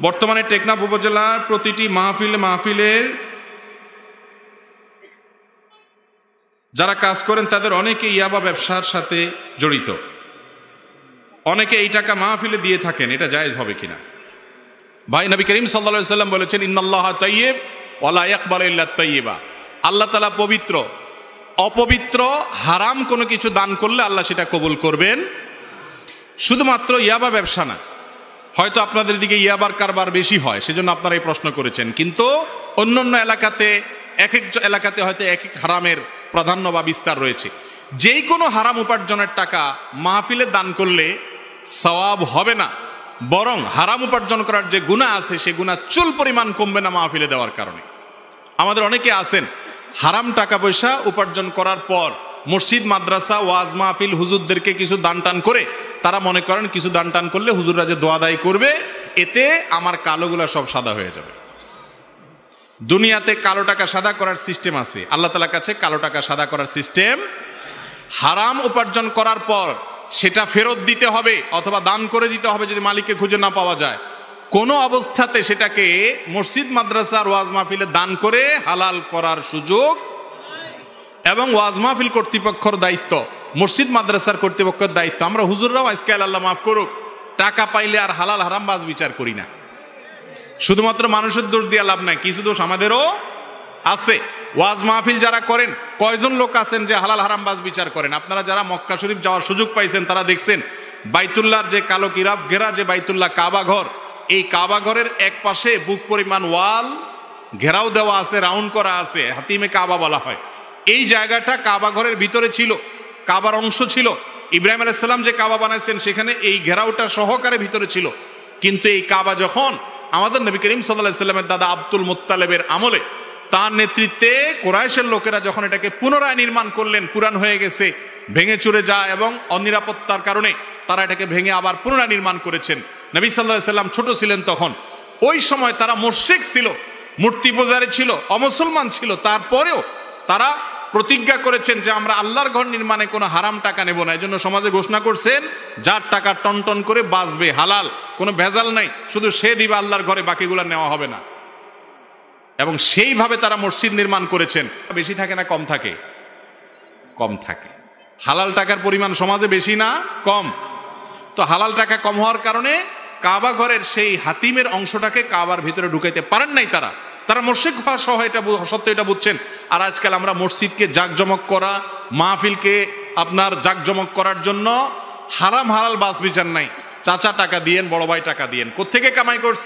বর্তমানে টেকনাফ উপজেলার প্রতিটি মাহফিলের যারা কাজ করেন তাদের অনেকে ইয়াবা ব্যবসার সাথে জড়িত। অনেকে এই টাকা মাহফিলে দিয়ে থাকেন, এটা জায়েজ হবে কিনা? ভাই, নবী করিম সাল্লাল্লাহু আলাইহি ওয়াসাল্লাম বলেছেন, ইন্নাল্লাহা তাইয়্যিব ওয়া লা ইয়াকবালু ইল্লা তাইয়্যিবা। আল্লাহ তাআলা পবিত্র, অপবিত্র হারাম কোনো কিছু দান করলে আল্লাহ সেটা কবুল করবেন। শুধুমাত্র ইয়াবা ব্যবসা না, হয়তো আপনাদের দিকে ইয়াবার কারবার বেশি হয় সেজন্য আপনারা এই প্রশ্ন করেছেন, কিন্তু অন্যান্য এলাকাতে এক এক এলাকাতে হয়তো এক এক হারামের প্রাধান্য বা বিস্তার রয়েছে। যেই কোনো হারাম উপার্জনের টাকা মাহফিলে দান করলে সওয়াব হবে না, বরং হারাম উপার্জন করার যে গুনাহ আছে সে গুনাহ চুল পরিমাণ কমবে না মাহফিলে দেওয়ার কারণে। আমাদের অনেকে আছেন হারাম টাকা পয়সা উপার্জন করার পর মসজিদ, মাদ্রাসা, ওয়াজ মাহফিল, হুজুরদেরকে কিছু দান টান করে তারা মনে করেন কিছু দান টান করলে হুজুররা যে দোয়া দায়ী করবে, এতে আমার কালোগুলা সব সাদা হয়ে যাবে। দুনিয়াতে কালো টাকা সাদা করার সিস্টেম আছে, আল্লাহ তাআলার কাছে কালো টাকা সাদা করার সিস্টেম। হারাম উপার্জন করার পর সেটা ফেরত দিতে হবে অথবা দান করে দিতে হবে যদি মালিককে খুঁজে না পাওয়া যায়। কোনো অবস্থাতে সেটাকে মসজিদ, মাদ্রাসার, ওয়াজ মাহফিলে দান করে হালাল করার সুযোগ, এবং ওয়াজ মাহফিল কর্তৃপক্ষের দায়িত্ব, মসজিদ মাদ্রাসার কর্তৃপক্ষের দায়িত্ব। আমরা হুজুররাও আজকাল, আল্লাহ মাফ করুক, টাকা পাইলে আর হালাল হারাম বাজ বিচার করি না। শুধুমাত্র মানুষের দোষ দিয়ে লাভ নাই, কিছু দোষ আমাদেরও আছে। ওয়াজ মাহফিল যারা করেন, কয়জন লোক আছেন যে হালাল হারাম বাজ বিচার করেন? আপনারা যারা মক্কা শরীফ যাওয়ার সুযোগ পাইছেন তারা দেখছেন বাইতুল্লাহর যে কালো কিরাপ ঘেরা যে বাইতুল্লাহ কাবা ঘর, এই কাবা ঘরের এক পাশে বুক পরিমাণ ওয়াল ঘেরাও দেওয়া আছে, রাউন্ড করা আছে, হাতিমে কাবা বলা হয়। এই জায়গাটা কাবা ঘরের ভিতরে ছিল, কাবার অংশ ছিল। ইব্রাহিম আলাইহিস সালাম যে কাবা বানাইছেন সেখানে এই ঘেরাওটা সহকারে ভিতরে ছিল। কিন্তু এই কাবা যখন আমাদের নবী করিম সাল্লাল্লাহু আলাইহি সাল্লামের দাদা আব্দুল মুত্তালিবের আমলে, তার নেতৃত্বে কুরাইশের লোকেরা যখন এটাকে পুনরায় নির্মাণ করলেন, পুরান হয়ে গেছে, ভেঙে চুরে যায়, এবং অনিরাপত্তার কারণে তারা এটাকে ভেঙে আবার পুনরায় নির্মাণ করেছেন। নবী সাল্লাল্লাহু আলাইহি সাল্লাম ছোট ছিলেন তখন। ওই সময় তারা মুশরিক ছিল, মূর্তি পূজারী ছিল, অমুসলমান ছিল। তারপরেও তারা প্রতিজ্ঞা করেছেন যে আমরা আল্লাহর ঘর নির্মাণে কোনো হারাম টাকা নেব না। এই জন্য সমাজে ঘোষণা করছেন, যার টাকা টন টন করে বাঁচবে, হালাল, কোনো ভেজাল নাই, শুধু সে দিবে আল্লাহর ঘরে, বাকিগুলো নেওয়া হবে না। এবং সেইভাবে তারা মসজিদ নির্মাণ করেছেন। বেশি থাকে না কম থাকে? কম থাকে। হালাল টাকার পরিমাণ সমাজে বেশি না কম? তো হালাল টাকা কম হওয়ার কারণে কাবা ঘরের সেই হাতিমের অংশটাকে কাবার ভিতরে ঢুকাইতে পারেন নাই তারা। তারা মুশরিক হওয়া সহ এটা সত্য, এটা বুঝছেন। আর আজকাল আমরা মসজিদকে জাকজমক করা, মাহফিলকে আপনার জাকজমক করার জন্য হারাম হালাল বাস বিচার নাই। চাচা টাকা দিয়েন, বড় ভাই টাকা দিয়েন, কোত্থেকে কামাই করছে?